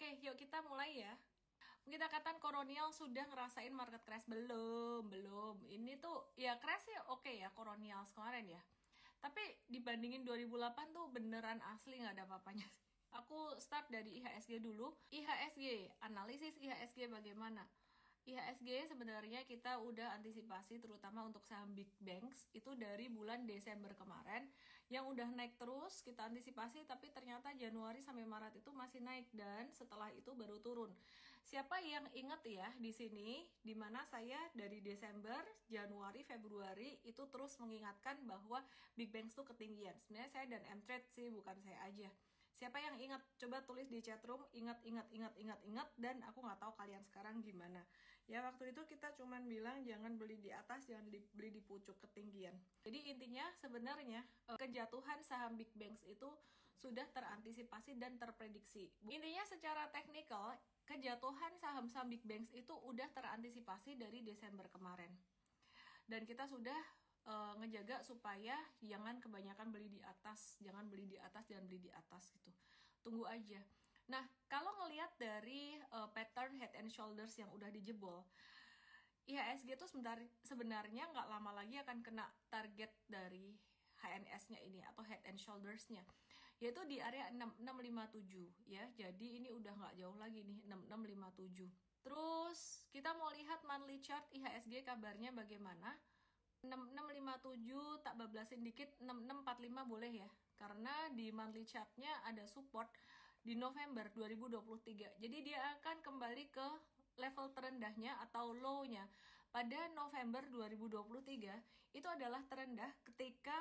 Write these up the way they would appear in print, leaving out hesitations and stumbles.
Oke, yuk kita mulai ya. Kita katakan Koronial sudah ngerasain market crash belum. Ini tuh ya crash ya oke ya Koronial kemarin ya. Tapi dibandingin 2008 tuh beneran asli nggak ada apa-apanya. Aku start dari IHSG dulu. IHSG, analisis IHSG bagaimana? IHSG sebenarnya kita udah antisipasi terutama untuk saham big banks itu dari bulan Desember kemarin yang udah naik terus kita antisipasi, tapi ternyata Januari sampai Maret itu masih naik dan setelah itu baru turun. Siapa yang inget ya di sini dimana saya dari Desember, Januari, Februari itu terus mengingatkan bahwa big banks tuh ketinggian. Sebenarnya saya dan M-Trade sih, bukan saya aja. Siapa yang ingat? Coba tulis di chatroom, ingat, dan aku nggak tahu kalian sekarang gimana. Ya waktu itu kita cuman bilang jangan beli di atas, jangan beli di pucuk ketinggian. Jadi intinya sebenarnya kejatuhan saham big banks itu sudah terantisipasi dan terprediksi. Intinya secara teknikal, kejatuhan saham-saham big banks itu udah terantisipasi dari Desember kemarin. Dan kita sudah ngejaga supaya jangan kebanyakan beli di atas, jangan beli di atas gitu. Tunggu aja. Nah, kalau ngelihat dari pattern head and shoulders yang udah dijebol, IHSG itu sebenarnya nggak lama lagi akan kena target dari HNS-nya ini atau head and shoulders-nya, yaitu di area 6657 ya. Jadi ini udah nggak jauh lagi nih 6657. Terus kita mau lihat monthly chart IHSG kabarnya bagaimana. 6657 tak bablasin dikit, 6645 boleh ya, karena di monthly chartnya ada support di November 2023, jadi dia akan kembali ke level terendahnya atau low-nya pada November 2023. Itu adalah terendah ketika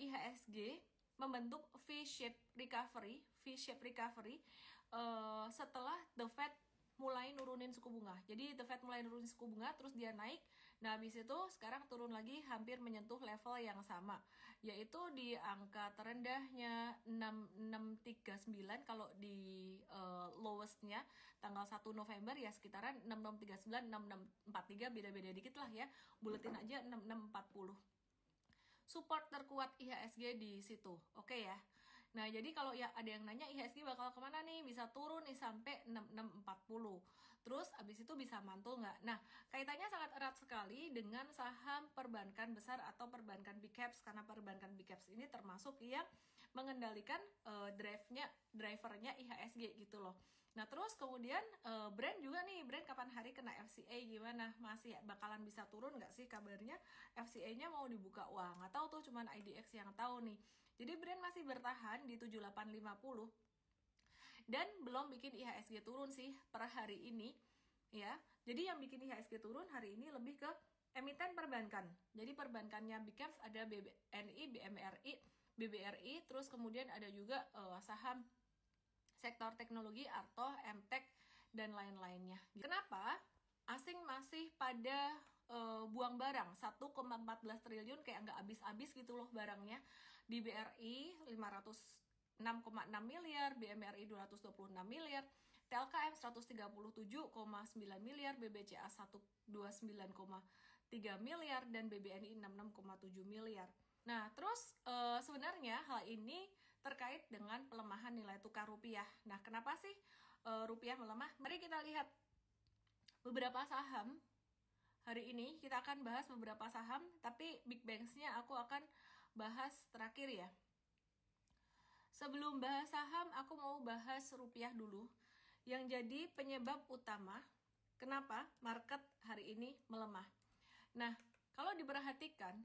IHSG membentuk V-shape recovery setelah The Fed mulai nurunin suku bunga. Jadi The Fed mulai nurunin suku bunga, terus dia naik. Nah, habis itu sekarang turun lagi hampir menyentuh level yang sama, yaitu di angka terendahnya 6639 kalau di lowestnya tanggal 1 November ya sekitaran 6639, 6643, beda-beda dikit lah ya. Buletin aja 6640. Support terkuat IHSG di situ. Oke ya. Nah, jadi kalau ya ada yang nanya IHSG bakal kemana nih? Bisa turun nih sampai 6640. Terus abis itu bisa mantul nggak? Nah, kaitannya sangat erat sekali dengan saham perbankan besar atau perbankan big caps, karena perbankan big caps ini termasuk yang mengendalikan drivernya IHSG gitu loh. Nah, terus kemudian brand juga nih, brand kapan hari kena FCA gimana? Masih bakalan bisa turun nggak sih kabarnya? FCA-nya mau dibuka uang, nggak tahu tuh, cuman IDX yang tahu nih. Jadi brand masih bertahan di 7850 dan belum bikin IHSG turun sih per hari ini ya. Jadi yang bikin IHSG turun hari ini lebih ke emiten perbankan. Jadi perbankannya big caps ada BNI, BBRI, terus kemudian ada juga saham sektor teknologi atau MTech dan lain-lainnya. Kenapa? Asing masih pada buang barang 1,14 triliun, kayak nggak habis-habis gitu loh barangnya. Di BRI 506,6 miliar, BMRI 226 miliar, TLKM 137,9 miliar, BBCA 129,3 miliar, dan BBNI 66,7 miliar. Nah, terus sebenarnya hal ini terkait dengan pelemahan nilai tukar rupiah. Nah, kenapa sih rupiah melemah? Mari kita lihat beberapa saham. Hari ini kita akan bahas beberapa saham, tapi big banks-nya aku akan bahas terakhir ya. Sebelum bahas saham, aku mau bahas rupiah dulu. Yang jadi penyebab utama kenapa market hari ini melemah. Nah, kalau diperhatikan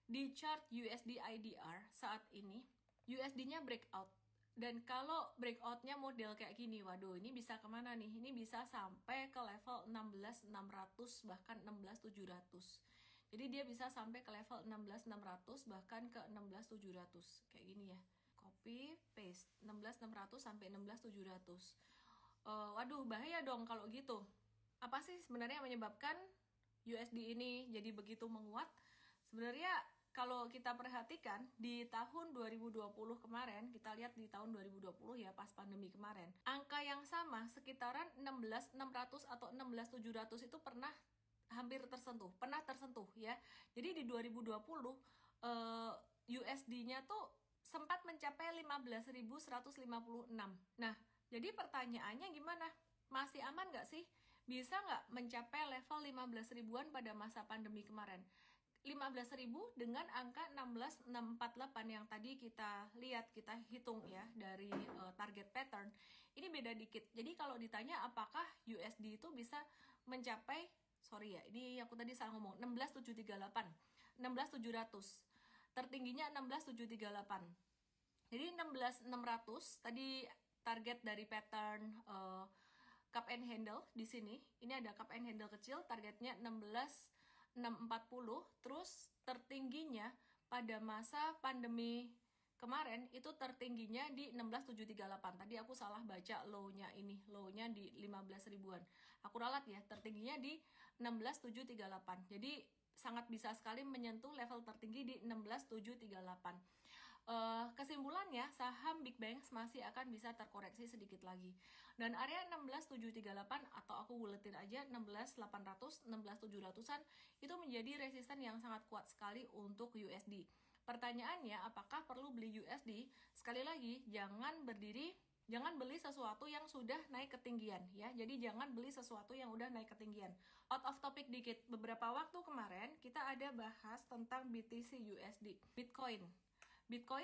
di chart USD IDR saat ini, USD-nya breakout. Dan kalau breakout-nya model kayak gini, waduh ini bisa kemana nih? Ini bisa sampai ke level 16.600 bahkan 16.700. Jadi dia bisa sampai ke level 16.600 bahkan ke 16.700. Kayak gini ya. Copy, paste. 16.600 sampai 16.700. Waduh bahaya dong kalau gitu. Apa sih sebenarnya yang menyebabkan USD ini jadi begitu menguat? Sebenarnya kalau kita perhatikan di tahun 2020 kemarin, kita lihat di tahun 2020 ya pas pandemi kemarin, angka yang sama sekitaran 16.600 atau 16.700 itu pernah tersentuh ya. Jadi di 2020 USD-nya tuh sempat mencapai 15.156. Nah, Jadi pertanyaannya gimana? Masih aman nggak sih? Bisa nggak mencapai level 15 ribuan pada masa pandemi kemarin? 15.000 dengan angka 16.648 yang tadi kita lihat, kita hitung ya dari target pattern. Ini beda dikit. Jadi kalau ditanya apakah USD itu bisa mencapai, sorry ya, ini aku tadi salah ngomong, 16.738, 16.700. Tertingginya 16.738. Jadi 16.600 tadi target dari pattern cup and handle di sini. Ini ada cup and handle kecil, targetnya 16.640. Terus tertingginya pada masa pandemi kemarin itu tertingginya di 16.738. Tadi aku salah baca low-nya ini. Low-nya di 15 ribuan. Aku ralat ya, tertingginya di 16.738. Jadi sangat bisa sekali menyentuh level tertinggi di 16.738. Kesimpulannya, saham Big Bank masih akan bisa terkoreksi sedikit lagi. Dan area 16.738 atau aku buletin aja 16.800, 16.700-an itu menjadi resisten yang sangat kuat sekali untuk USD. Pertanyaannya, apakah perlu beli USD? Sekali lagi, jangan beli sesuatu yang sudah naik ketinggian ya. Jadi jangan beli sesuatu yang udah naik ketinggian. Out of topic dikit, beberapa waktu kemarin kita ada bahas tentang BTC USD, Bitcoin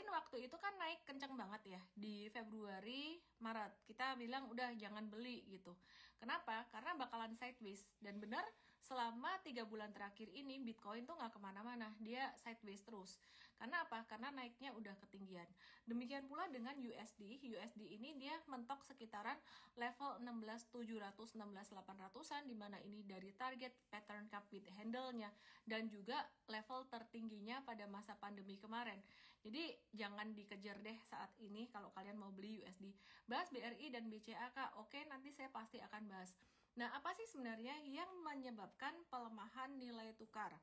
waktu itu kan naik kencang banget ya di Februari, Maret. Kita bilang udah jangan beli gitu. Kenapa? Karena bakalan sideways. Dan benar selama 3 bulan terakhir ini Bitcoin tuh nggak kemana-mana. Dia sideways terus. Karena apa? Karena naiknya udah ketinggian. Demikian pula dengan USD. USD ini dia mentok sekitaran level 16.700, 16.800-an, dimana ini dari target pattern cup with handle-nya dan juga level tertingginya pada masa pandemi kemarin. Jadi jangan dikejar deh saat ini kalau kalian mau beli USD. Bahas BRI dan BCA Kak, oke nanti saya pasti akan bahas. Nah, apa sih sebenarnya yang menyebabkan pelemahan nilai tukar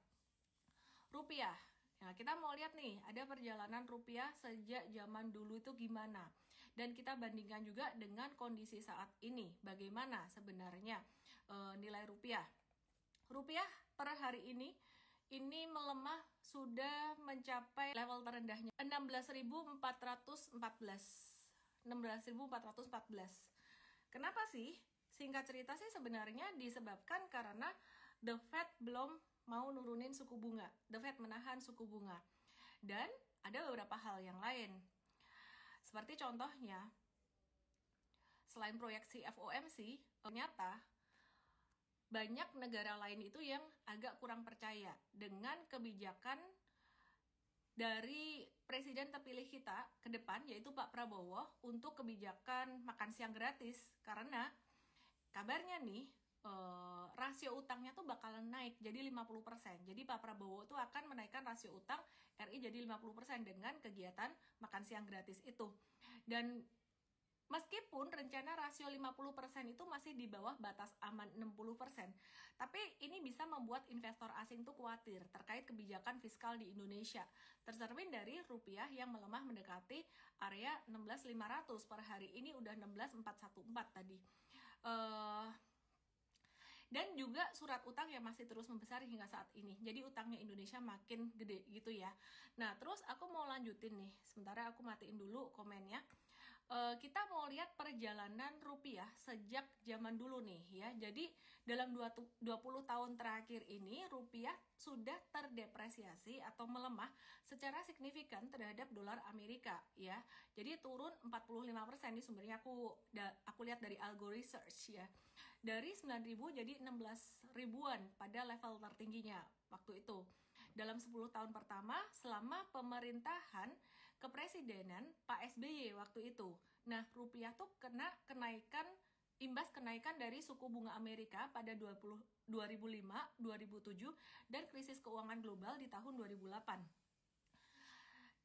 rupiah? Nah, kita mau lihat nih, ada perjalanan rupiah sejak zaman dulu itu gimana. Dan kita bandingkan juga dengan kondisi saat ini, bagaimana sebenarnya nilai rupiah. Rupiah per hari ini melemah sudah mencapai level terendahnya 16.414. 16.414. Kenapa sih? Singkat cerita sih sebenarnya disebabkan karena The Fed belum mau nurunin suku bunga. The Fed menahan suku bunga. Dan ada beberapa hal yang lain. Seperti contohnya, selain proyeksi FOMC, ternyata banyak negara lain itu yang agak kurang percaya dengan kebijakan dari presiden terpilih kita ke depan, yaitu Pak Prabowo, untuk kebijakan makan siang gratis. Karena kabarnya nih, rasio utangnya tuh bakalan naik jadi 50%. Jadi Pak Prabowo tuh akan menaikkan rasio utang RI jadi 50% dengan kegiatan makan siang gratis itu. Dan meskipun rencana rasio 50% itu masih di bawah batas aman 60%, tapi ini bisa membuat investor asing tuh khawatir terkait kebijakan fiskal di Indonesia. Tercermin dari rupiah yang melemah mendekati area 16.500 per hari ini udah 16.414 tadi. Dan juga surat utang yang masih terus membesar hingga saat ini. Jadi utangnya Indonesia makin gede gitu ya. Nah, terus aku mau lanjutin nih. Sementara aku matiin dulu komennya. Kita mau lihat perjalanan rupiah sejak zaman dulu nih ya. Jadi dalam 20 tahun terakhir ini rupiah sudah terdepresiasi atau melemah secara signifikan terhadap dolar Amerika ya. Jadi turun 45%. Ini sumbernya aku lihat dari Algo Research ya. Dari 9.000 jadi 16 ribuan pada level tertingginya waktu itu. Dalam 10 tahun pertama selama pemerintahan kepresidenan Pak SBY waktu itu. Nah, rupiah tuh kena imbas kenaikan dari suku bunga Amerika pada 2005, 2007 dan krisis keuangan global di tahun 2008.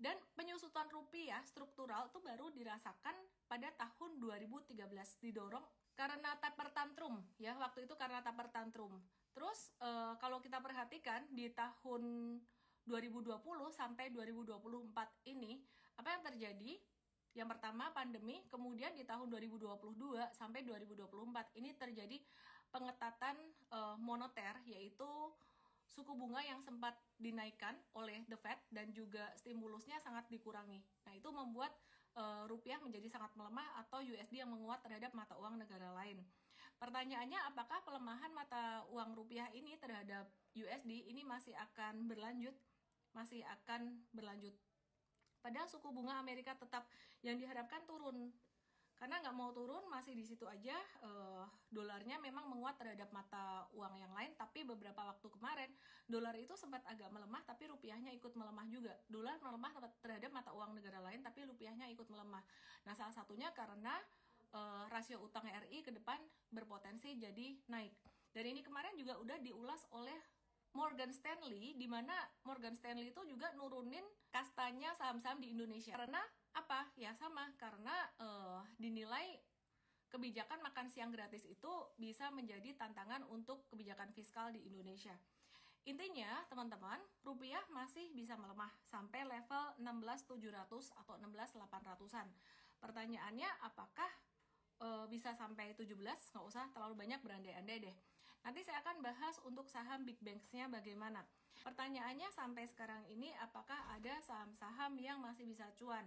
Dan penyusutan rupiah struktural tuh baru dirasakan pada tahun 2013, didorong karena taper tantrum ya, waktu itu karena taper tantrum. Terus kalau kita perhatikan di tahun 2020 sampai 2024 ini, apa yang terjadi? Yang pertama pandemi, kemudian di tahun 2022 sampai 2024 ini terjadi pengetatan moneter, yaitu suku bunga yang sempat dinaikkan oleh The Fed dan juga stimulusnya sangat dikurangi. Nah, itu membuat rupiah menjadi sangat melemah atau USD yang menguat terhadap mata uang negara lain. Pertanyaannya, apakah pelemahan mata uang rupiah ini terhadap USD ini masih akan berlanjut? Masih akan berlanjut. Padahal suku bunga Amerika tetap yang diharapkan turun. Karena nggak mau turun, masih di situ aja. Dolarnya memang menguat terhadap mata uang yang lain, tapi beberapa waktu kemarin dolar itu sempat agak melemah, tapi rupiahnya ikut melemah juga. Dolar melemah terhadap mata uang negara lain, tapi rupiahnya ikut melemah. Nah, salah satunya karena rasio utang RI ke depan berpotensi jadi naik. Dan ini kemarin juga udah diulas oleh Morgan Stanley, di mana Morgan Stanley itu juga nurunin kastanya saham-saham di Indonesia. Karena apa? Ya sama, karena dinilai kebijakan makan siang gratis itu bisa menjadi tantangan untuk kebijakan fiskal di Indonesia. Intinya, teman-teman, rupiah masih bisa melemah sampai level 16.700 atau 16.800-an. Pertanyaannya, apakah bisa sampai 17? Nggak usah terlalu banyak berandai-andai deh. Nanti saya akan bahas untuk saham big banks-nya bagaimana. Pertanyaannya sampai sekarang ini, apakah ada saham-saham yang masih bisa cuan?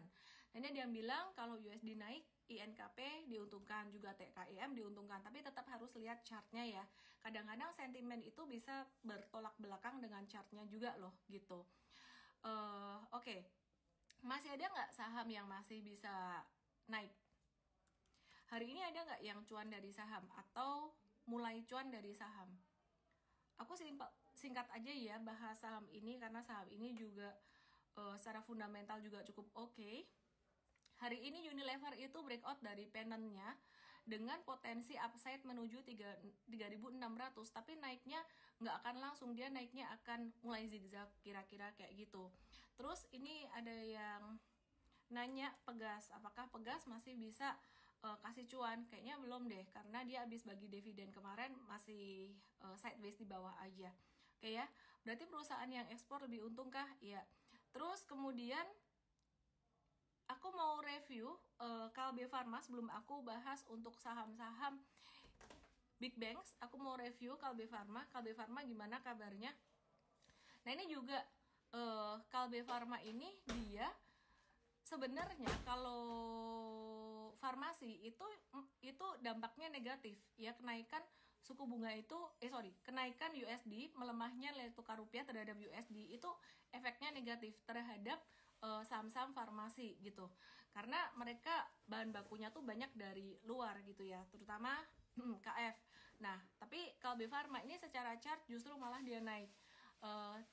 Dan dia bilang kalau USD naik, INKP diuntungkan, juga TKIM diuntungkan, tapi tetap harus lihat chartnya ya. Kadang-kadang sentimen itu bisa bertolak belakang dengan chartnya juga loh, gitu. Oke. Masih ada nggak saham yang masih bisa naik? Hari ini ada nggak yang cuan dari saham atau mulai cuan dari saham? Aku singkat aja ya bahas saham ini, karena saham ini juga secara fundamental juga cukup oke. Hari ini Unilever itu breakout dari pennantnya dengan potensi upside menuju 3.600, tapi naiknya nggak akan langsung, dia naiknya akan mulai zigzag kira-kira kayak gitu. Terus ini ada yang nanya Pegas, apakah Pegas masih bisa kasih cuan? Kayaknya belum deh, karena dia habis bagi dividen kemarin masih sideways di bawah aja. Oke ya, berarti perusahaan yang ekspor lebih untungkah? Iya. Terus kemudian aku mau review Kalbe Pharma sebelum aku bahas untuk saham-saham big banks. Aku mau review Kalbe Pharma. Kalbe Pharma gimana kabarnya? Nah, ini juga Kalbe Pharma ini dia sebenarnya kalau farmasi itu dampaknya negatif ya, kenaikan suku bunga itu kenaikan USD, melemahnya nilai tukar rupiah terhadap USD itu efeknya negatif terhadap saham-saham farmasi gitu, karena mereka bahan bakunya tuh banyak dari luar gitu ya, terutama KF. Nah, tapi Kalbe Pharma ini secara chart justru malah dia naik.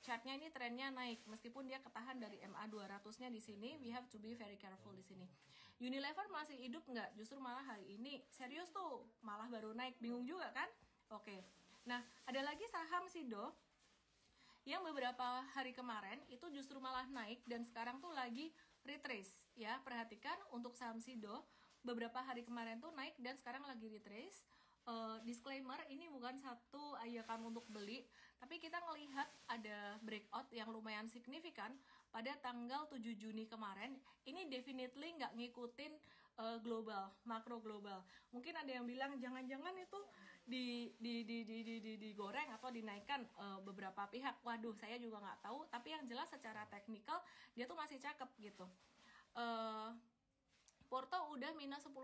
Chartnya ini trennya naik meskipun dia ketahan dari MA 200-nya di sini. We have to be very careful di sini. Unilever masih hidup nggak? Justru malah hari ini serius tuh, malah baru naik, bingung juga kan? Oke. Nah, ada lagi saham Sido yang beberapa hari kemarin itu justru malah naik dan sekarang tuh lagi retrace ya. Perhatikan untuk saham Sido beberapa hari kemarin tuh naik dan sekarang lagi retrace. Disclaimer, ini bukan satu ajakan untuk beli, tapi kita ngelihat ada breakout yang lumayan signifikan pada tanggal 7 Juni kemarin. Ini definitely nggak ngikutin global, makro global. Mungkin ada yang bilang jangan-jangan itu digoreng atau dinaikkan beberapa pihak. Waduh, saya juga nggak tahu, tapi yang jelas secara teknikal dia tuh masih cakep gitu. Porto udah minus 10%.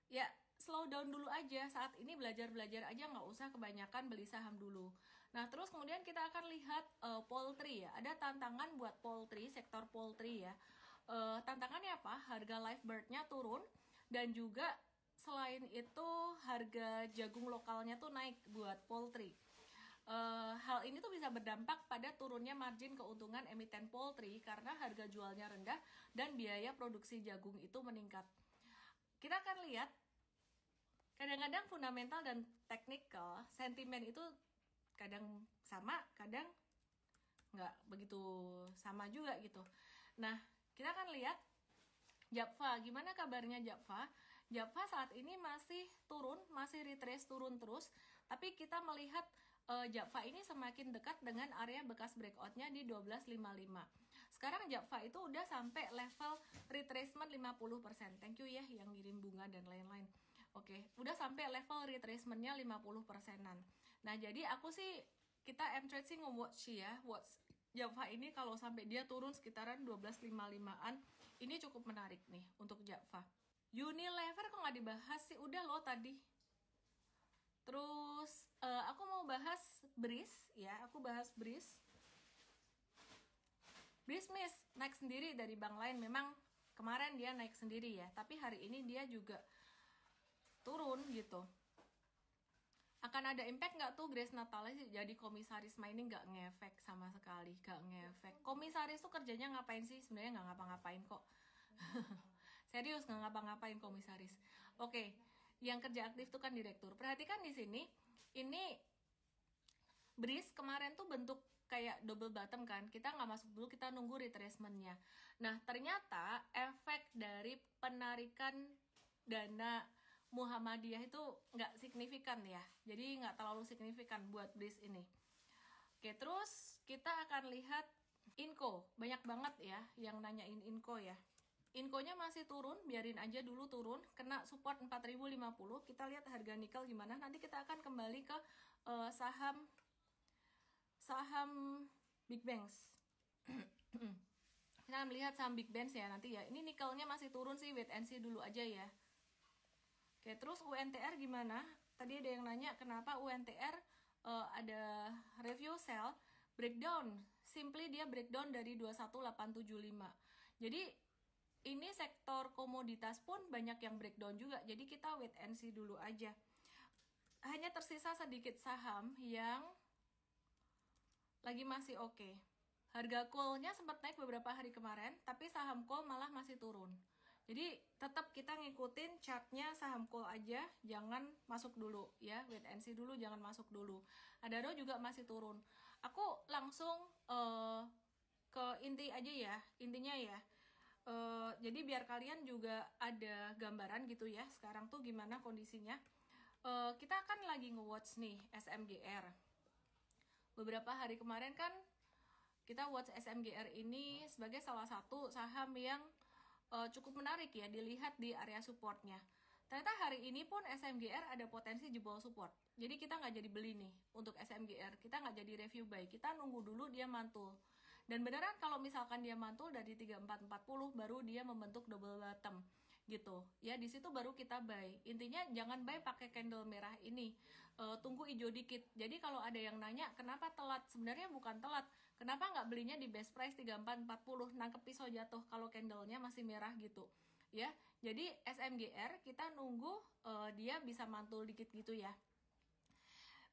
Ya, slow down dulu aja, saat ini belajar aja, nggak usah kebanyakan beli saham dulu. Nah, terus kemudian kita akan lihat poultry ya, ada tantangan buat poultry, sektor poultry ya. Tantangannya apa? Harga live bird-nya turun, dan juga selain itu harga jagung lokalnya tuh naik buat poultry. Hal ini tuh bisa berdampak pada turunnya margin keuntungan emiten poultry karena harga jualnya rendah dan biaya produksi jagung itu meningkat. Kita akan lihat kadang-kadang fundamental dan technical, sentimen itu kadang sama, kadang nggak begitu sama juga gitu. Nah, kita akan lihat Japfa, gimana kabarnya Japfa? Japfa saat ini masih turun, masih retrace turun terus, tapi kita melihat Japfa ini semakin dekat dengan area bekas breakoutnya di 12.55. Sekarang Japfa itu udah sampai level retracement 50%. Thank you ya yang ngirim bunga dan lain-lain. Oke, udah sampai level retracementnya 50%-an. Nah, jadi aku sih, kita M-Trade sih nge-watch ya, Java ini kalau sampai dia turun sekitaran 12.55-an, ini cukup menarik nih untuk Java. Unilever kok nggak dibahas sih? Udah loh tadi. Terus aku mau bahas Breeze ya, aku bahas Breeze. Breeze Miss naik sendiri dari bank lain, memang kemarin dia naik sendiri ya, tapi hari ini dia juga turun gitu. Akan ada impact nggak tuh Grace Natalis jadi komisaris mining? Nggak ngefek sama sekali, nggak ngefek. Komisaris tuh kerjanya ngapain sih? Sebenarnya nggak ngapa-ngapain kok. Serius nggak ngapa-ngapain komisaris. Oke, yang kerja aktif tuh kan direktur. Perhatikan di sini, ini Breeze kemarin tuh bentuk kayak double bottom kan, kita nggak masuk dulu, kita nunggu retracementnya. Nah ternyata efek dari penarikan dana Muhammadiyah itu nggak signifikan ya, jadi nggak terlalu signifikan buat Breeze ini. Oke, terus kita akan lihat Inco, banyak banget ya yang nanyain Inco ya. Inconya masih turun, biarin aja dulu turun, kena support 4050. Kita lihat harga nikel gimana, nanti kita akan kembali ke saham Big Banks. Kita akan melihat saham Big Banks ya nanti ya. Ini nikelnya masih turun sih, wait and see dulu aja ya. Oke, terus UNTR gimana? Tadi ada yang nanya kenapa UNTR ada review sell breakdown. Simply dia breakdown dari 21875. Jadi ini sektor komoditas pun banyak yang breakdown juga. Jadi kita wait and see dulu aja. Hanya tersisa sedikit saham yang lagi masih oke. Harga coal-nya sempat naik beberapa hari kemarin, tapi saham coal malah masih turun. Jadi tetap kita ngikutin chartnya saham coal aja, jangan masuk dulu ya, wait and see dulu, jangan masuk dulu. Adaro juga masih turun. Aku langsung ke inti aja ya, intinya ya. Jadi biar kalian juga ada gambaran gitu ya, sekarang tuh gimana kondisinya. Kita kan lagi nge-watch nih SMGR. Beberapa hari kemarin kan kita watch SMGR ini sebagai salah satu saham yang cukup menarik ya dilihat di area supportnya. Ternyata hari ini pun SMGR ada potensi jebol support. Jadi kita nggak jadi beli nih untuk SMGR, kita nggak jadi review buy, kita nunggu dulu dia mantul. Dan beneran kalau misalkan dia mantul dari 3440 baru dia membentuk double bottom gitu ya, di situ baru kita buy. Intinya jangan buy pakai candle merah ini, tunggu hijau dikit. Jadi kalau ada yang nanya kenapa telat, sebenarnya bukan telat, kenapa nggak belinya di best price 3440, nangkep pisau jatuh kalau candlenya masih merah gitu ya. Jadi SMGR kita nunggu dia bisa mantul dikit gitu ya.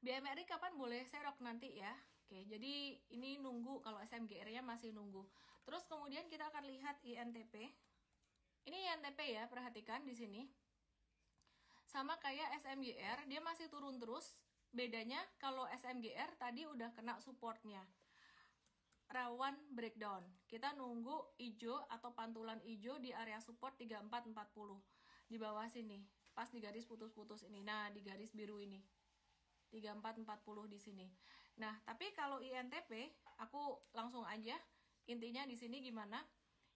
BMRI kapan boleh serok nanti ya. Oke, jadi ini nunggu kalau SMGR nya masih nunggu. Terus kemudian kita akan lihat INTP. Ini INTP ya, perhatikan di sini. Sama kayak SMGR, dia masih turun terus. Bedanya kalau SMGR tadi udah kena supportnya. Rawan breakdown. Kita nunggu hijau atau pantulan hijau di area support 3440. Di bawah sini, pas di garis putus-putus ini. Nah, di garis biru ini. 3440 di sini. Nah, tapi kalau INTP, aku langsung aja. Intinya di sini gimana?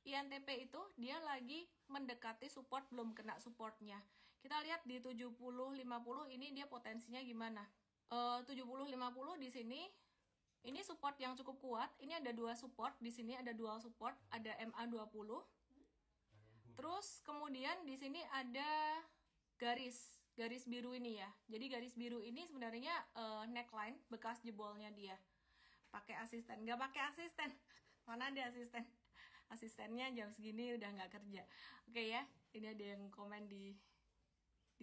INTP itu dia lagi mendekati support, belum kena supportnya. Kita lihat di 7050 ini dia potensinya gimana. 7050 di sini ini support yang cukup kuat. Ini ada dua support, di sini ada dual support, ada MA20. Terus kemudian di sini ada garis biru ini ya. Jadi garis biru ini sebenarnya neckline bekas jebolnya dia. Pakai asisten, nggak pakai asisten. Mana ada asisten? Asistennya jam segini udah nggak kerja. Oke ya, ini ada yang komen di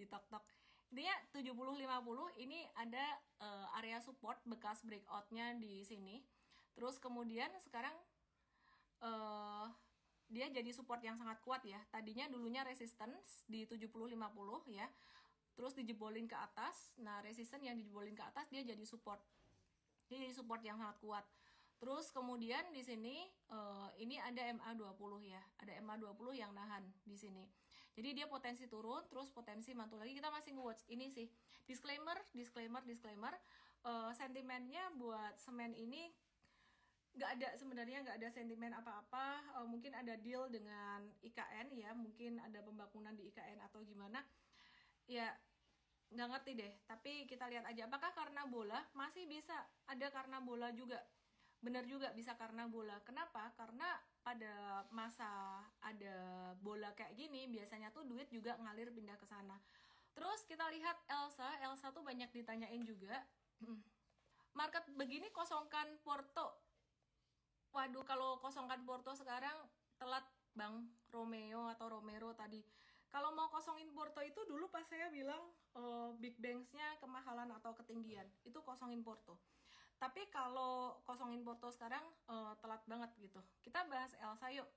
tok-tok. Intinya 7050 ini ada area support bekas breakoutnya di sini. Terus kemudian sekarang dia jadi support yang sangat kuat ya. Tadinya dulunya resistance di 7050 ya. Terus dijebolin ke atas. Nah, resistance yang dijebolin ke atas dia jadi support. Dia jadi support yang sangat kuat. Terus kemudian di sini ini ada MA20 ya. Ada MA20 yang nahan di sini. Jadi dia potensi turun, terus potensi mantul lagi. Kita masih nge-watch ini sih. Disclaimer. Sentimennya buat semen ini sebenarnya nggak ada sentimen apa-apa. Mungkin ada deal dengan IKN ya. Mungkin ada pembangunan di IKN atau gimana. Ya nggak ngerti deh. Tapi kita lihat aja. Apakah karena bola? Masih bisa ada karena bola juga. Benar juga bisa karena bola. Kenapa? Karena pada masa ada bola kayak gini, biasanya tuh duit juga ngalir pindah ke sana. Terus kita lihat Elsa. Elsa tuh banyak ditanyain juga. Market begini kosongkan Porto. Waduh, kalau kosongkan Porto sekarang telat Bang Romeo atau Romero tadi. Kalau mau kosongin Porto itu dulu pas saya bilang Big Banks-nya kemahalan atau ketinggian. Itu kosongin Porto. Tapi kalau kosongin Porto sekarang telat banget gitu. Kita bahas Elsa yuk.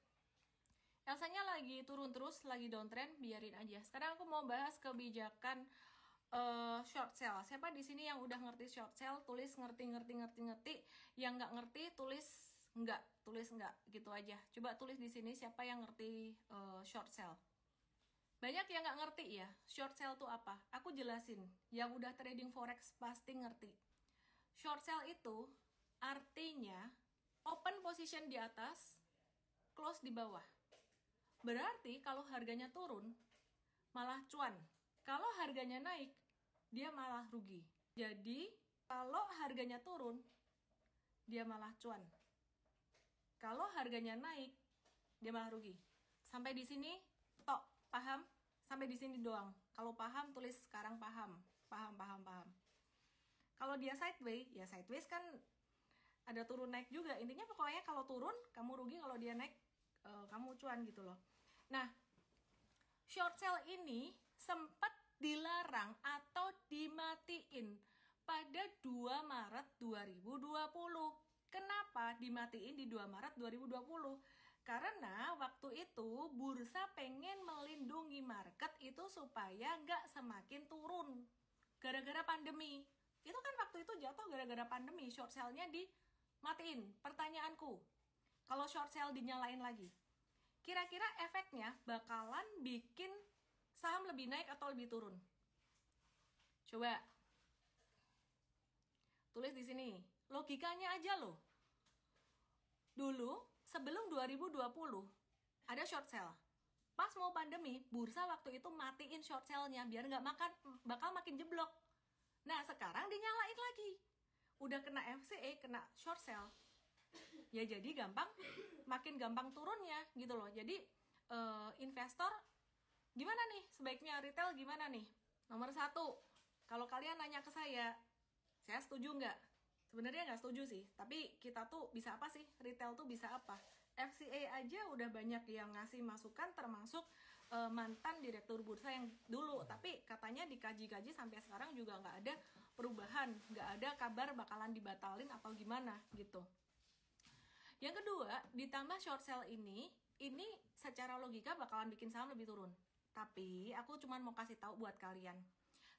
Elsanya lagi turun terus, lagi downtrend, biarin aja. Sekarang aku mau bahas kebijakan short sell. Siapa di sini yang udah ngerti short sell? Tulis ngerti. Yang nggak ngerti tulis nggak gitu aja. Coba tulis di sini siapa yang ngerti short sell. Banyak yang nggak ngerti ya, short sell itu apa? Aku jelasin. Yang udah trading forex pasti ngerti. Short sell itu artinya open position di atas, close di bawah. Berarti kalau harganya turun, malah cuan. Kalau harganya naik, dia malah rugi. Jadi, kalau harganya turun, dia malah cuan. Kalau harganya naik, dia malah rugi. Sampai di sini, tok, paham? Sampai di sini doang. Kalau paham, tulis sekarang paham. Paham. Kalau dia sideways, ya sideways kan ada turun naik juga. Intinya pokoknya kalau turun, kamu rugi. Kalau dia naik, kamu cuan gitu loh. Nah, short sell ini sempat dilarang atau dimatiin pada 2 Maret 2020. Kenapa dimatiin di 2 Maret 2020? Karena waktu itu bursa pengen melindungi market itu supaya nggak semakin turun gara-gara pandemi. Itu kan waktu itu jatuh gara-gara pandemi, short sell-nya dimatiin. Pertanyaanku, kalau short sell dinyalain lagi, kira-kira efeknya bakalan bikin saham lebih naik atau lebih turun? Coba tulis di sini. Logikanya aja loh. Dulu sebelum 2020 ada short sell. Pas mau pandemi, bursa waktu itu matiin short sell-nya biar nggak bakal makin jeblok. Nah, sekarang dinyalain lagi. Udah kena FCA, kena short sell. Ya jadi makin gampang turunnya gitu loh. Jadi investor gimana nih? Sebaiknya retail gimana nih? Nomor 1, kalau kalian nanya ke saya setuju nggak? Sebenarnya nggak setuju sih. Tapi kita tuh bisa apa sih? Retail tuh bisa apa? FCA aja udah banyak yang ngasih masukan, termasuk mantan direktur bursa yang dulu. Tapi katanya dikaji-kaji sampai sekarang juga nggak ada perubahan, nggak ada kabar bakalan dibatalin atau gimana gitu. Yang kedua, ditambah short sell ini secara logika bakalan bikin saham lebih turun. Tapi aku cuma mau kasih tahu buat kalian.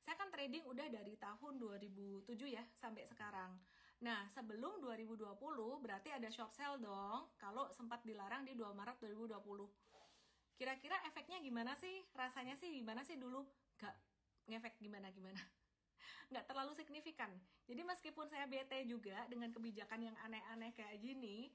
Saya kan trading udah dari tahun 2007 ya sampai sekarang. Nah, sebelum 2020 berarti ada short sell dong kalau sempat dilarang di 2 Maret 2020. Kira-kira efeknya gimana sih? Rasanya sih gimana sih dulu? Gak ngefek gimana-gimana. Nggak terlalu signifikan. Jadi meskipun saya bete juga dengan kebijakan yang aneh-aneh kayak gini,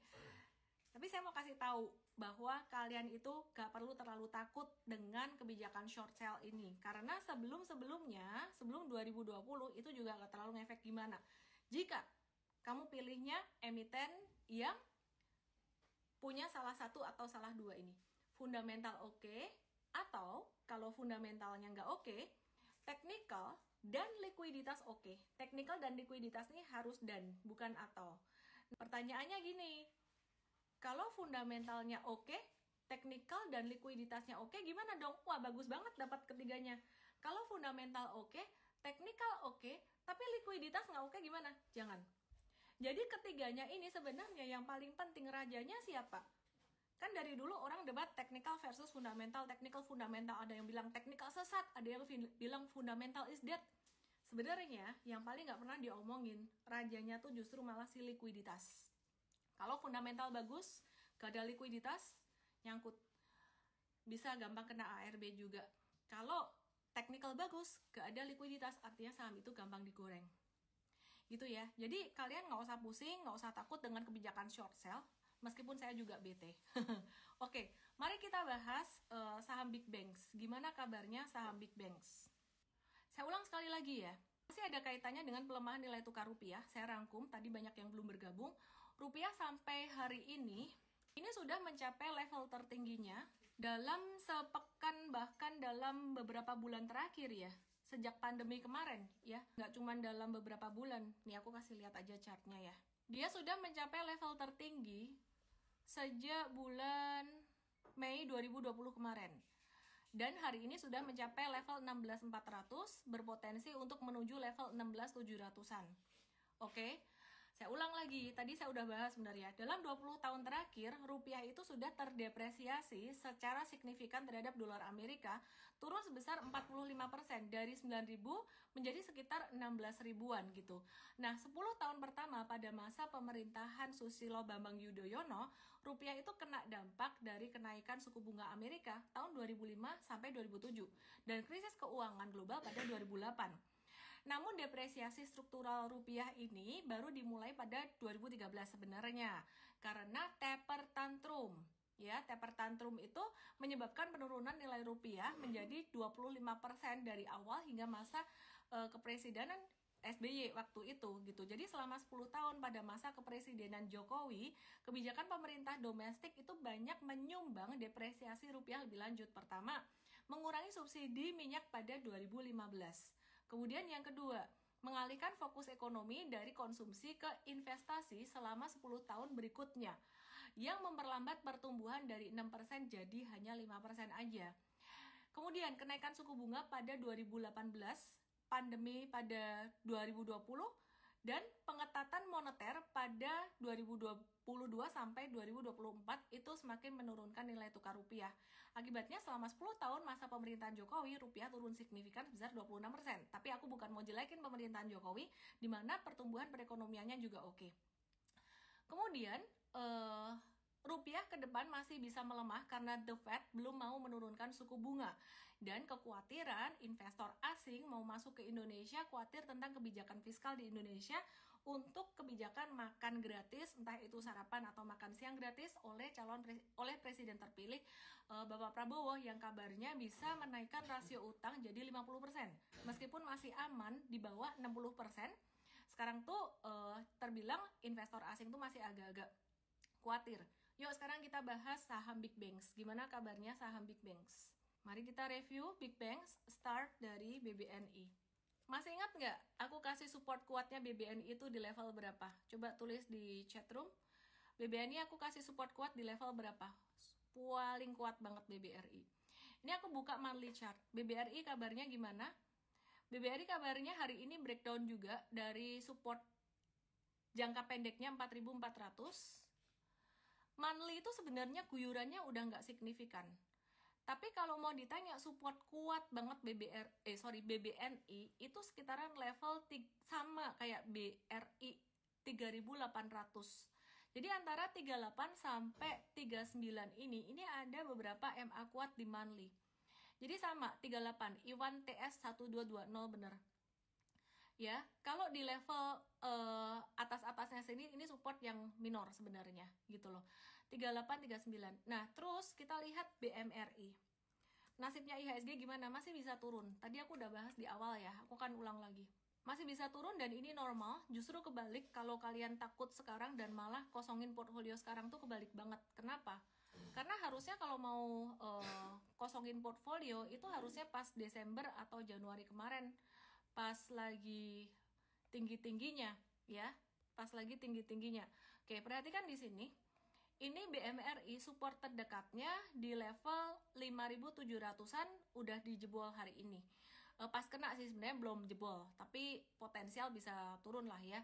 tapi saya mau kasih tahu bahwa kalian itu gak perlu terlalu takut dengan kebijakan short sell ini. Karena sebelum 2020 itu juga gak terlalu ngefek gimana. Jika kamu pilihnya emiten yang punya salah satu atau salah dua ini. Fundamental oke, atau kalau fundamentalnya nggak oke, technical dan likuiditas oke. Technical dan likuiditas ini harus dan, bukan atau. Pertanyaannya gini, kalau fundamentalnya oke, technical dan likuiditasnya oke, gimana dong? Wah, bagus banget dapat ketiganya. Kalau fundamental oke, technical oke, tapi likuiditas nggak oke, gimana? Jangan. Jadi ketiganya ini sebenarnya yang paling penting, rajanya siapa? Kan dari dulu orang debat technical versus fundamental, technical fundamental. Ada yang bilang technical sesat, ada yang bilang fundamental is dead. Sebenarnya yang paling nggak pernah diomongin, rajanya tuh justru malah si likuiditas. Kalau fundamental bagus, gak ada likuiditas, nyangkut. Bisa gampang kena ARB juga. Kalau technical bagus, gak ada likuiditas, artinya saham itu gampang digoreng. Gitu ya. Jadi kalian nggak usah pusing, nggak usah takut dengan kebijakan short sell, meskipun saya juga bete. Oke, mari kita bahas saham Big Banks. Gimana kabarnya saham Big Banks? Saya ulang sekali lagi ya. Masih ada kaitannya dengan pelemahan nilai tukar rupiah. Saya rangkum, tadi banyak yang belum bergabung. rupiah sampai hari ini sudah mencapai level tertingginya dalam sepekan, bahkan dalam beberapa bulan terakhir ya, sejak pandemi kemarin ya, nggak cuma dalam beberapa bulan. Nih aku kasih lihat aja chartnya ya. Dia sudah mencapai level tertinggi sejak bulan Mei 2020 kemarin. Dan hari ini sudah mencapai level 16.400, berpotensi untuk menuju level 16.700-an. Oke, saya ulang lagi, tadi saya udah bahas sebenarnya. Dalam 20 tahun terakhir, rupiah itu sudah terdepresiasi secara signifikan terhadap dolar Amerika, turun sebesar 45%, dari 9.000 menjadi sekitar 16 ribuan gitu. Nah, 10 tahun pertama pada masa pemerintahan Susilo Bambang Yudhoyono, rupiah itu kena dampak dari kenaikan suku bunga Amerika tahun 2005 sampai 2007 dan krisis keuangan global pada 2008. Namun depresiasi struktural rupiah ini baru dimulai pada 2013 sebenarnya karena taper tantrum. Ya, taper tantrum itu menyebabkan penurunan nilai rupiah menjadi 25% dari awal hingga masa kepresidenan SBY waktu itu gitu. Jadi selama 10 tahun pada masa kepresidenan Jokowi, kebijakan pemerintah domestik itu banyak menyumbang depresiasi rupiah lebih lanjut. Pertama, mengurangi subsidi minyak pada 2015. Kemudian yang kedua, mengalihkan fokus ekonomi dari konsumsi ke investasi selama 10 tahun berikutnya, yang memperlambat pertumbuhan dari 6% jadi hanya 5% aja. Kemudian kenaikan suku bunga pada 2018, pandemi pada 2020, dan pengetatan moneter pada 2022 sampai 2024 itu semakin menurunkan nilai tukar rupiah. Akibatnya selama 10 tahun masa pemerintahan Jokowi, rupiah turun signifikan sebesar 26%. Tapi aku bukan mau jelekin pemerintahan Jokowi, di mana pertumbuhan perekonomiannya juga oke. Kemudian, rupiah ke depan masih bisa melemah karena The Fed belum mau menurunkan suku bunga. Dan kekhawatiran investor asing mau masuk ke Indonesia, khawatir tentang kebijakan fiskal di Indonesia untuk kebijakan makan gratis, entah itu sarapan atau makan siang gratis oleh presiden terpilih Bapak Prabowo yang kabarnya bisa menaikkan rasio utang jadi 50%. Meskipun masih aman di bawah 60%, sekarang tuh terbilang investor asing tuh masih agak-agak khawatir. Yuk sekarang kita bahas saham Big Banks. Gimana kabarnya saham Big Banks? Mari kita review Big Banks, start dari BBNI. Masih ingat nggak aku kasih support kuatnya BBNI itu di level berapa? Coba tulis di chatroom. BBNI aku kasih support kuat di level berapa? Paling kuat banget BBRI. Ini aku buka monthly chart. BBRI kabarnya gimana? BBRI kabarnya hari ini breakdown juga dari support jangka pendeknya 4.400. Monthly itu sebenarnya guyurannya udah nggak signifikan. Tapi kalau mau ditanya support kuat banget BBNI itu sekitaran level sama kayak BRI 3.800. Jadi antara 38 sampai 39 ini ada beberapa MA kuat di monthly. Jadi sama 38 Iwan TS 1220 bener. Ya, kalau di level atas-atasnya sini ini support yang minor sebenarnya gitu loh. 38 39. Nah, terus kita lihat BMRI. Nasibnya IHSG gimana? Masih bisa turun. Tadi aku udah bahas di awal ya. Aku akan ulang lagi. Masih bisa turun dan ini normal. Justru kebalik kalau kalian takut sekarang dan malah kosongin portfolio sekarang tuh kebalik banget. Kenapa? Karena harusnya kalau mau kosongin portfolio itu harusnya pas Desember atau Januari kemarin. Pas lagi tinggi-tingginya ya, pas lagi tinggi-tingginya. Oke, perhatikan di sini. Ini BMRI support terdekatnya di level 5.700-an udah dijebol hari ini. Pas kena sih sebenarnya belum jebol, tapi potensial bisa turun lah ya.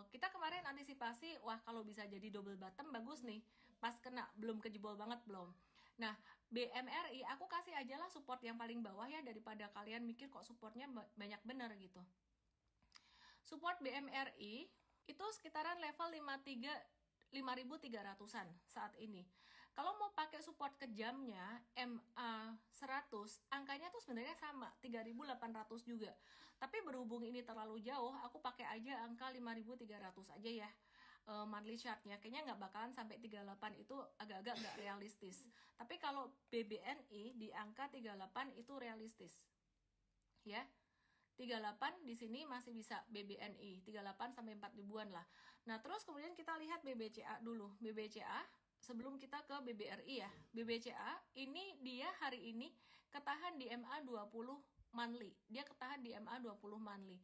Kita kemarin antisipasi, wah kalau bisa jadi double bottom bagus nih. Pas kena belum kejebol banget belum. Nah, BMRI aku kasih aja lah support yang paling bawah ya, daripada kalian mikir kok supportnya banyak bener gitu. Support BMRI itu sekitaran level 5.300-an saat ini. Kalau mau pakai support ke jamnya MA 100, angkanya tuh sebenarnya sama 3.800 juga. Tapi berhubung ini terlalu jauh, aku pakai aja angka 5.300 aja ya. Monthly chartnya kayaknya nggak bakalan sampai 38, itu agak-agak nggak realistis. Tapi kalau BBNI di angka 38 itu realistis ya. 38 di sini masih bisa BBNI 38 sampai 4 ribuan lah. Nah, terus kemudian kita lihat BBCA dulu. BBCA sebelum kita ke BBRI ya. BBCA ini dia hari ini ketahan di MA 20 monthly. Dia ketahan di MA 20 monthly.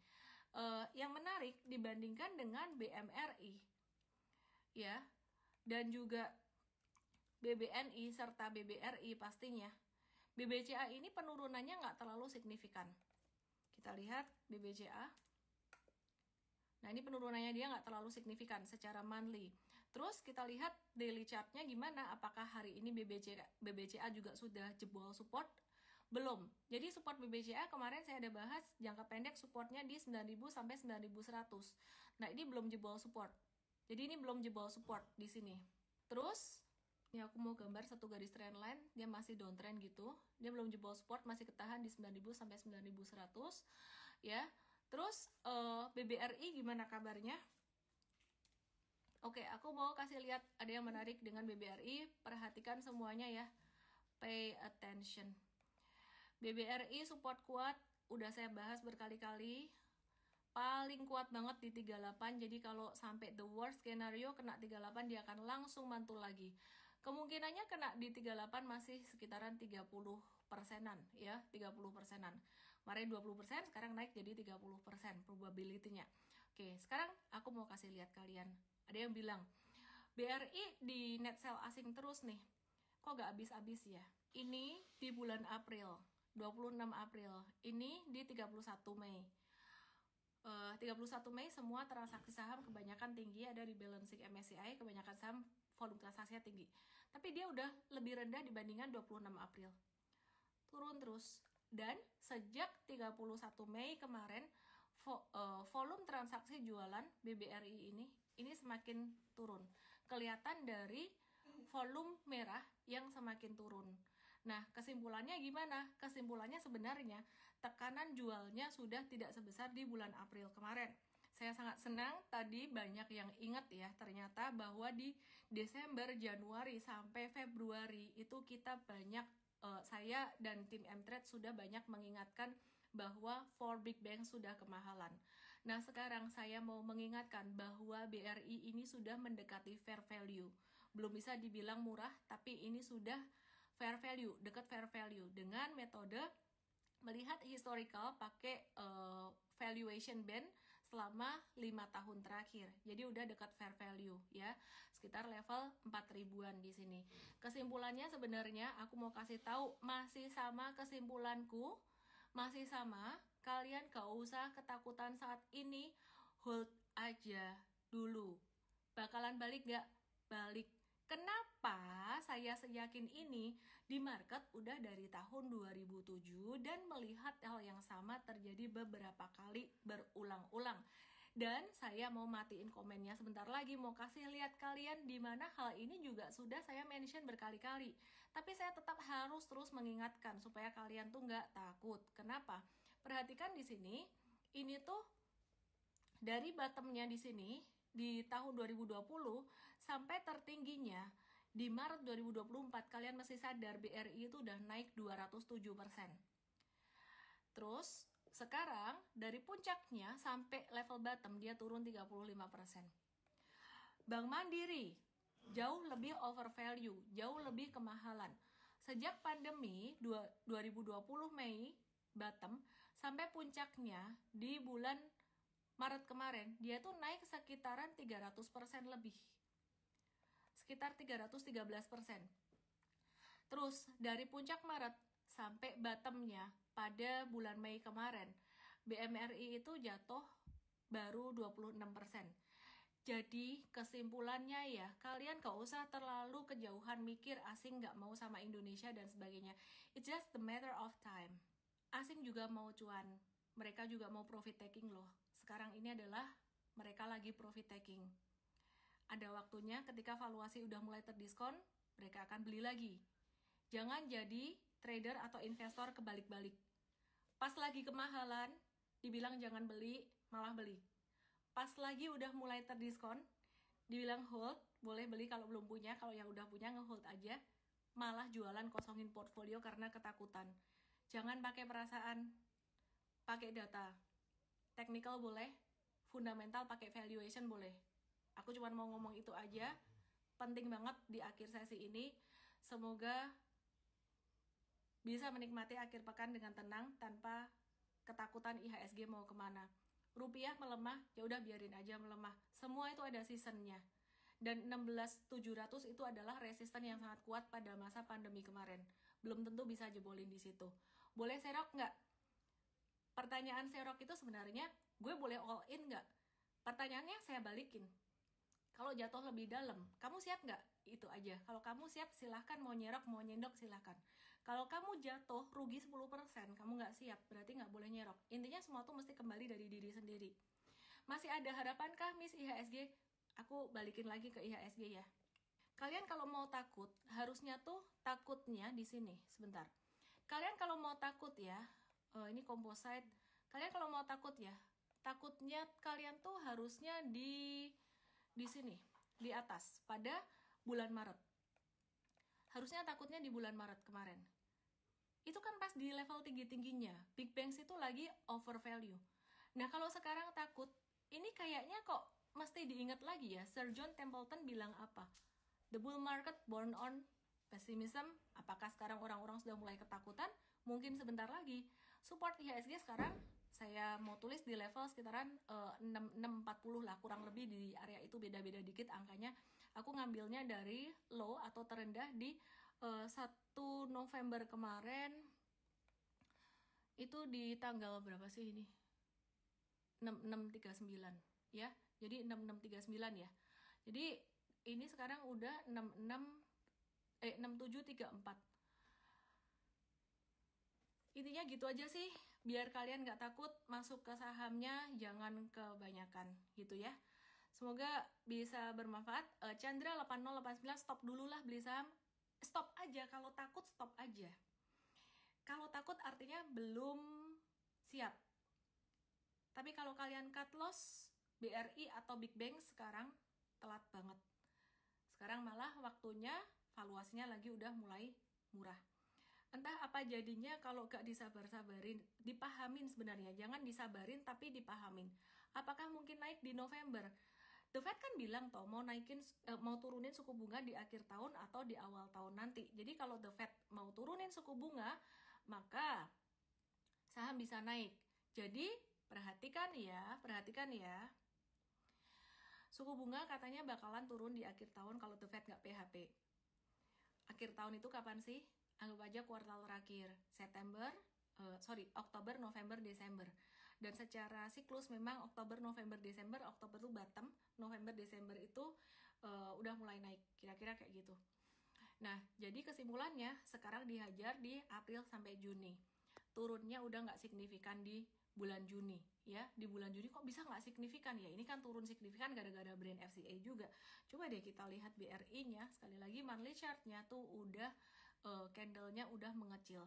Yang menarik dibandingkan dengan BMRI ya. Dan juga BBNI serta BBRI pastinya. BBCA ini penurunannya nggak terlalu signifikan. Kita lihat BBCA. Nah, ini penurunannya dia nggak terlalu signifikan secara monthly. Terus kita lihat daily chartnya gimana? Apakah hari ini BBCA juga sudah jebol support? Belum. Jadi support BBCA kemarin saya ada bahas jangka pendek supportnya di 9.000 sampai 9.100. Nah, ini belum jebol support. Jadi ini belum jebol support di sini. Terus ini aku mau gambar satu garis trendline, dia masih downtrend gitu. Dia belum jebol support, masih ketahan di 9.000 sampai 9.100 ya. Terus BBRI gimana kabarnya? Oke, aku mau kasih lihat ada yang menarik dengan BBRI. Perhatikan semuanya ya. Pay attention. BBRI support kuat, udah saya bahas berkali-kali. Paling kuat banget di 38. Jadi kalau sampai the worst scenario kena 38 dia akan langsung mantul lagi. Kemungkinannya kena di 38 masih sekitaran 30 persenan ya, 30 persenan. Kemarin 20%, sekarang naik jadi 30% probability-nya. Oke, sekarang aku mau kasih lihat kalian. Ada yang bilang, BRI di net sell asing terus nih. Kok gak habis-habis ya? Ini di bulan April, 26 April. Ini di 31 Mei. 31 Mei semua transaksi saham kebanyakan tinggi, ada rebalancing MSCI, kebanyakan saham volume transaksinya tinggi. Tapi dia udah lebih rendah dibandingkan 26 April. Turun terus. Dan sejak 31 Mei kemarin, volume transaksi jualan BBRI ini semakin turun. Kelihatan dari volume merah yang semakin turun. Nah, kesimpulannya gimana? Kesimpulannya sebenarnya tekanan jualnya sudah tidak sebesar di bulan April kemarin. Saya sangat senang tadi banyak yang ingat ya, ternyata bahwa di Desember, Januari, sampai Februari itu kita banyak, saya dan tim Mtrade sudah banyak mengingatkan bahwa 4 big bank sudah kemahalan. Nah, sekarang saya mau mengingatkan bahwa BRI ini sudah mendekati fair value. Belum bisa dibilang murah, tapi ini sudah fair value, dekat fair value dengan metode melihat historical pakai valuation band selama 5 tahun terakhir. Jadi udah dekat fair value ya, sekitar level 4 ribuan di sini. Kesimpulannya sebenarnya aku mau kasih tahu masih sama kesimpulanku, masih sama. Kalian gak usah ketakutan saat ini, hold aja dulu. Bakalan balik gak? Balik. Kenapa saya seyakin ini? Di market udah dari tahun 2007 dan melihat hal yang sama terjadi beberapa kali berulang-ulang. Dan saya mau matiin komennya sebentar lagi, mau kasih lihat kalian di mana hal ini juga sudah saya mention berkali-kali. Tapi saya tetap harus terus mengingatkan supaya kalian tuh nggak takut. Kenapa? Perhatikan di sini, ini tuh dari bottomnya di sini di tahun 2020 sampai tertingginya di Maret 2024, kalian masih sadar BRI itu udah naik 207%. Terus sekarang dari puncaknya sampai level bottom dia turun 35%. Bank Mandiri jauh lebih overvalue, jauh lebih kemahalan. Sejak pandemi 2020 Mei bottom sampai puncaknya di bulan Maret kemarin, dia tuh naik sekitaran 300% lebih. Sekitar 313%. Terus dari puncak Maret sampai bottomnya pada bulan Mei kemarin, BMRI itu jatuh baru 26%. Jadi kesimpulannya ya, kalian gak usah terlalu kejauhan mikir asing gak mau sama Indonesia dan sebagainya. It's just the matter of time. Asing juga mau cuan, mereka juga mau profit taking loh. Sekarang ini adalah mereka lagi profit taking. Ada waktunya ketika valuasi udah mulai terdiskon, mereka akan beli lagi. Jangan jadi trader atau investor kebalik-balik. Pas lagi kemahalan, dibilang jangan beli, malah beli. Pas lagi udah mulai terdiskon, dibilang hold, boleh beli kalau belum punya, kalau yang udah punya nge-hold aja, malah jualan kosongin portfolio karena ketakutan. Jangan pakai perasaan. pakai data, technical boleh, fundamental pakai valuation boleh. Aku cuma mau ngomong itu aja, penting banget di akhir sesi ini. Semoga bisa menikmati akhir pekan dengan tenang tanpa ketakutan IHSG mau kemana. Rupiah melemah, ya udah biarin aja melemah. Semua itu ada seasonnya. Dan 16.700 itu adalah resisten yang sangat kuat pada masa pandemi kemarin. Belum tentu bisa jebolin di situ. Boleh serok nggak? Pertanyaan serok itu sebenarnya, gue boleh all in nggak? Pertanyaannya saya balikin. Kalau jatuh lebih dalam, kamu siap nggak? Itu aja. Kalau kamu siap, silahkan mau nyerok, mau nyendok, silahkan. Kalau kamu jatuh, rugi 10%, kamu nggak siap, berarti nggak boleh nyerok. Intinya semua tuh mesti kembali dari diri sendiri. Masih ada harapankah Miss IHSG? Aku balikin lagi ke IHSG ya. Kalian kalau mau takut, harusnya tuh takutnya di sini. Sebentar. Kalian kalau mau takut ya, ini composite. Kalian kalau mau takut ya, takutnya kalian tuh harusnya di sini, di atas, pada bulan Maret. Harusnya takutnya di bulan Maret kemarin. Itu kan pas di level tinggi-tingginya. Big Banks itu lagi over value. Nah, kalau sekarang takut, ini kayaknya kok mesti diingat lagi ya, Sir John Templeton bilang apa? The bull market born on pessimism. Apakah sekarang orang-orang sudah mulai ketakutan? Mungkin sebentar lagi. Support IHSG sekarang saya mau tulis di level sekitaran 640 lah, kurang lebih di area itu, beda-beda dikit angkanya. Aku ngambilnya dari low atau terendah di 1 November kemarin. Itu di tanggal berapa sih ini? 6639 ya. Jadi 6639 ya. Jadi ini sekarang udah 6734. Intinya gitu aja sih, biar kalian nggak takut masuk ke sahamnya, jangan kebanyakan gitu ya. Semoga bisa bermanfaat. Chandra 8089, stop dulu lah beli saham. Stop aja, kalau takut stop aja. Kalau takut artinya belum siap. Tapi kalau kalian cut loss, BRI atau Big Bang sekarang telat banget. Sekarang malah waktunya valuasinya lagi udah mulai murah. Entah apa jadinya kalau gak disabar-sabarin, dipahamin sebenarnya. Jangan disabarin tapi dipahamin. Apakah mungkin naik di November? The Fed kan bilang toh mau turunin suku bunga di akhir tahun atau di awal tahun nanti. Jadi kalau The Fed mau turunin suku bunga, maka saham bisa naik. Jadi perhatikan ya. Suku bunga katanya bakalan turun di akhir tahun kalau The Fed nggak PHP. Akhir tahun itu kapan sih? Anggap aja kuartal terakhir, Oktober, November, Desember. Dan secara siklus memang Oktober, November, Desember, Oktober itu bottom, November, Desember itu udah mulai naik, kira-kira kayak gitu. Nah, jadi kesimpulannya sekarang dihajar di April sampai Juni. Turunnya udah nggak signifikan di bulan Juni ya. Di bulan Juni kok bisa nggak signifikan ya? Ini kan turun signifikan gara-gara brand FCA juga. Coba deh kita lihat BRI-nya, sekali lagi monthly chart-nya tuh udah candle-nya udah mengecil.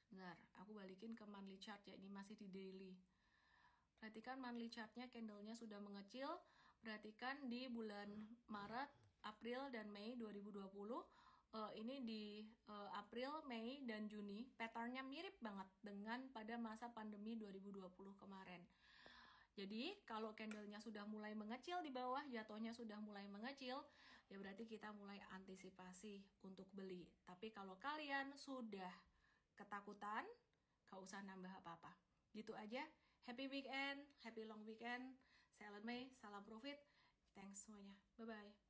Bentar, aku balikin ke monthly chart ya, ini masih di daily. Perhatikan monthly chart-nya, candle-nya sudah mengecil. Perhatikan di bulan Maret, April, dan Mei 2020. Ini di April, Mei, dan Juni, pattern-nya mirip banget dengan pada masa pandemi 2020 kemarin. Jadi kalau candle-nya sudah mulai mengecil di bawah, jatuhnya sudah mulai mengecil, ya berarti kita mulai antisipasi untuk beli. Tapi kalau kalian sudah ketakutan, gak usah nambah apa-apa. Gitu aja. Happy weekend, happy long weekend. Saya Ellen May, salam profit. Thanks semuanya. Bye-bye.